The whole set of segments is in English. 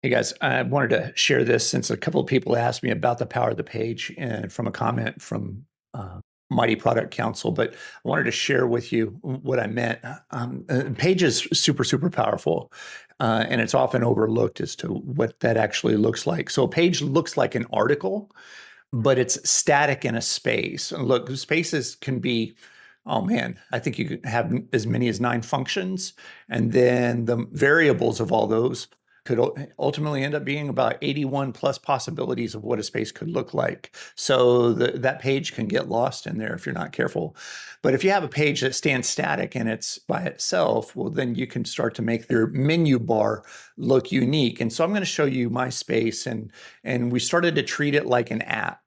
Hey guys, I wanted to share this since a couple of people asked me about the power of the page and from a comment from Mighty Product Council, but I wanted to share with you what I meant. Page is super, super powerful, and it's often overlooked as to what that actually looks like. So a page looks like an article, but it's static in a space. And look, spaces can be, oh man, I think you could have as many as 9 functions, and then the variables of all those could ultimately end up being about 81 plus possibilities of what a space could look like. So that page can get lost in there if you're not careful. But if you have a page that stands static and it's by itself, well, then you can start to make your menu bar look unique. And so I'm going to show you my space, and we started to treat it like an app,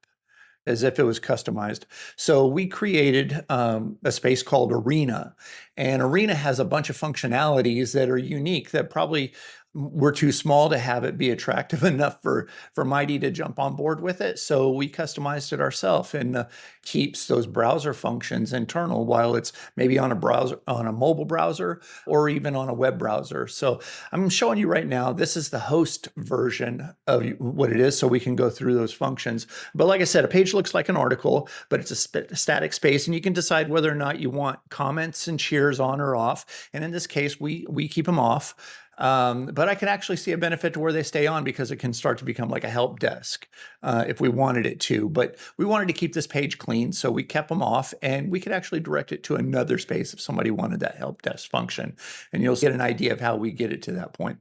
as if it was customized. So we created a space called Arena, and Arena has a bunch of functionalities that are unique that probably were too small to have it be attractive enough for Mighty to jump on board with it. So we customized it ourselves, and keeps those browser functions internal while it's maybe on a browser, on a mobile browser, or even on a web browser. So I'm showing you right now, this is the host version of what it is, so we can go through those functions. But like I said, a page looks like an article, but it's a static space, and you can decide whether or not you want comments and cheers on or off. And in this case, we keep them off. But I can actually see a benefit to where they stay on, because it can start to become like a help desk if we wanted it to. But we wanted to keep this page clean, so we kept them off, and we could actually direct it to another space if somebody wanted that help desk function. And you'll get an idea of how we get it to that point.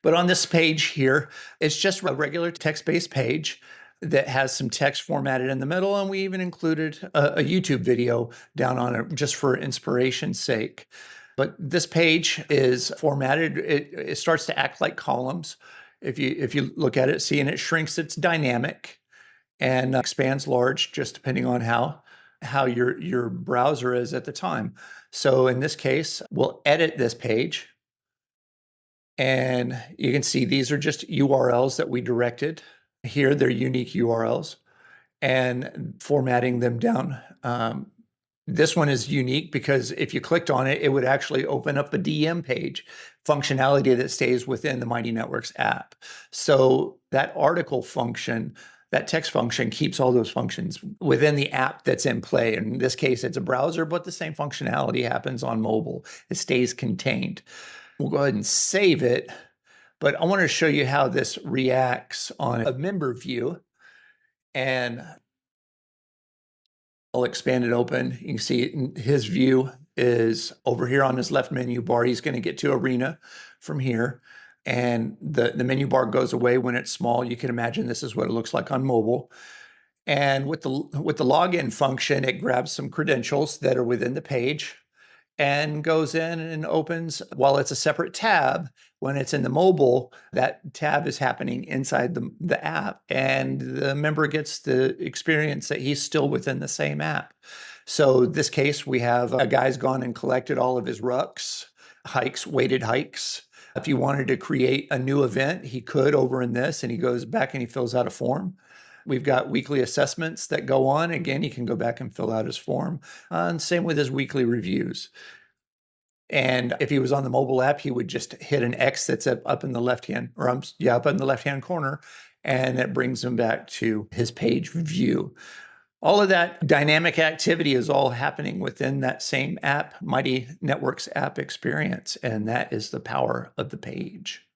But on this page here, it's just a regular text-based page that has some text formatted in the middle, and we even included a YouTube video down on it just for inspiration's sake. But this page is formatted, it starts to act like columns. If you look at it, see, and it shrinks, it's dynamic, and expands large, just depending on how your browser is at the time. So in this case, we'll edit this page, and you can see these are just URLs that we directed. Here, they're unique URLs, and formatting them down. This one is unique because if you clicked on it, it would actually open up a DM page functionality that stays within the Mighty Networks app. So that article function, that text function, keeps all those functions within the app that's in play. In this case, it's a browser, but the same functionality happens on mobile. It stays contained. We'll go ahead and save it, but I wanted to show you how this reacts on a member view, and I'll expand it open. You can see his view is over here on his left menu bar. He's going to get to Arena from here, and the menu bar goes away when it's small. You can imagine this is what it looks like on mobile. And with the login function, it grabs some credentials that are within the page and goes in and opens, while it's a separate tab, when it's in the mobile, that tab is happening inside the app, and the member gets the experience that he's still within the same app. So this case, we have a guy's gone and collected all of his rucks, hikes, weighted hikes. If you wanted to create a new event, he could over in this, and he goes back and he fills out a form. We've got weekly assessments that go on. Again, he can go back and fill out his form. And same with his weekly reviews. And if he was on the mobile app, he would just hit an X that's up in the left hand, or up in the left hand corner, and it brings him back to his page view. All of that dynamic activity is all happening within that same app, Mighty Networks app experience, and that is the power of the page.